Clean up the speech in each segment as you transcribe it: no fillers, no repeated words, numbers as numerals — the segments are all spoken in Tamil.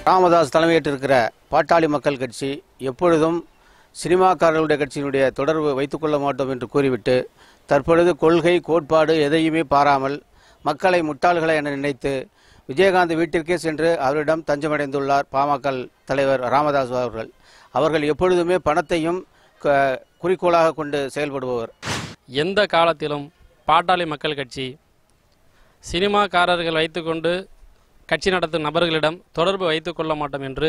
ராமதாஸ் தலைமையேற்றிருக்கிற பாட்டாளி மக்கள் கட்சி எப்பொழுதும் சினிமாக்காரர்களுடைய கட்சியினுடைய தொடர்பு வைத்துக்கொள்ள மாட்டோம் என்று கூறிவிட்டு தற்பொழுது கொள்கை கோட்பாடு எதையுமே பாராமல் மக்களை முட்டாள்களை என நினைத்து விஜயகாந்த் வீட்டிற்கே சென்று அவரிடம் தஞ்சமடைந்துள்ளார் பாமக தலைவர் ராமதாஸ் அவர்கள் எப்பொழுதுமே பணத்தையும் குறிக்கோளாக கொண்டு செயல்படுபவர். எந்த காலத்திலும் பாட்டாளி மக்கள் கட்சி சினிமாக்காரர்கள் வைத்துக்கொண்டு கட்சி நடத்தும் நபர்களிடம் தொடர்பு வைத்துக்கொள்ள மாட்டோம் என்று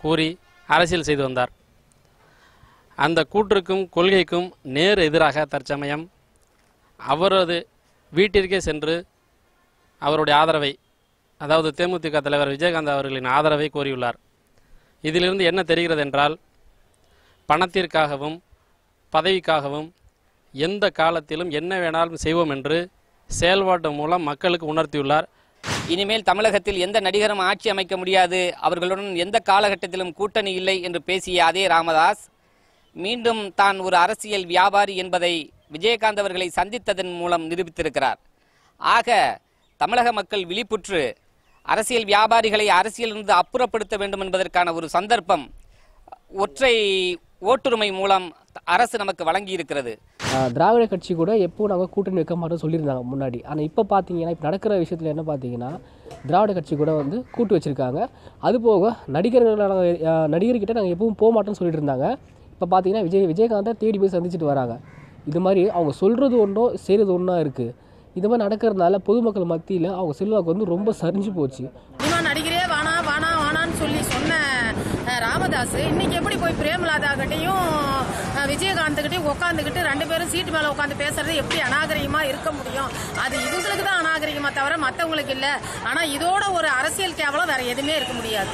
கூறி அரசியல் செய்து வந்தார். அந்த கூற்றுக்கும் கொள்கைக்கும் நேர் எதிராக தற்சமயம் அவரது வீட்டிற்கே சென்று அவருடைய ஆதரவை, அதாவது தேமுதிக தலைவர் விஜயகாந்த் அவர்களின் ஆதரவை கோரியுள்ளார். இதிலிருந்து என்ன தெரிகிறது என்றால், பணத்திற்காகவும் பதவிக்காகவும் எந்த காலத்திலும் என்ன வேணாலும் செய்வோம் என்று செயல்பாட்டு மூலம் மக்களுக்கு உணர்த்தியுள்ளார். இனிமேல் தமிழகத்தில் எந்த நடிகரும் ஆட்சி அமைக்க முடியாது, அவர்களுடன் எந்த காலகட்டத்திலும் கூட்டணி இல்லை என்று பேசிய அதே ராமதாஸ் மீண்டும் தான் ஒரு அரசியல் வியாபாரி என்பதை விஜயகாந்த் அவர்களை சந்தித்ததன் மூலம் நிரூபித்திருக்கிறார். ஆக தமிழக மக்கள் விழிப்புற்று அரசியல் வியாபாரிகளை அரசியலிருந்து அப்புறப்படுத்த வேண்டும் என்பதற்கான ஒரு சந்தர்ப்பம் ஒற்றை ஓட்டுரிமை மூலம் அரசு நமக்கு வழங்கி இருக்கிறது. திராவிட கட்சி கூட எப்போ நாங்கள் கூட்டணி வைக்க மாட்டோம் சொல்லியிருந்தாங்க முன்னாடி. ஆனால் இப்போ பார்த்தீங்கன்னா, இப்போ நடக்கிற விஷயத்தில் என்ன பார்த்தீங்கன்னா, திராவிட கட்சி கூட வந்து கூட்டு வச்சுருக்காங்க. அதுபோக நடிகர்கிட்ட நாங்கள் எப்பவும் போக மாட்டோம்னு சொல்லிட்டு இருந்தாங்க. இப்போ பார்த்தீங்கன்னா விஜயகாந்தை தேடி போய் சந்திச்சுட்டு வராங்க. இது மாதிரி அவங்க சொல்கிறது ஒன்றோ செய்கிறது ஒன்றா இருக்குது. இது மாதிரி நடக்கிறதுனால பொதுமக்கள் மத்தியில் அவங்க செல்வாக்கு வந்து ரொம்ப சரிஞ்சு போச்சு. நடிகரே வானா வானா வானான்னு சொன்ன ராமதாஸ் இன்னைக்கு எப்படி போய் பிரேமலாதா கிட்டையும் விஜயகாந்த்கிட்டையும் உட்காந்துக்கிட்டு ரெண்டு பேரும் சீட்டு மேல உட்காந்து பேசுறது எப்படி அநாகரிகமா இருக்க முடியும்? அது இவங்களுக்கு தான் அநாகரிகமா தவிர மற்றவங்களுக்கு இல்லை. ஆனா இதோட ஒரு அரசியல் கேவலம் வேற எதுவுமே இருக்க முடியாது.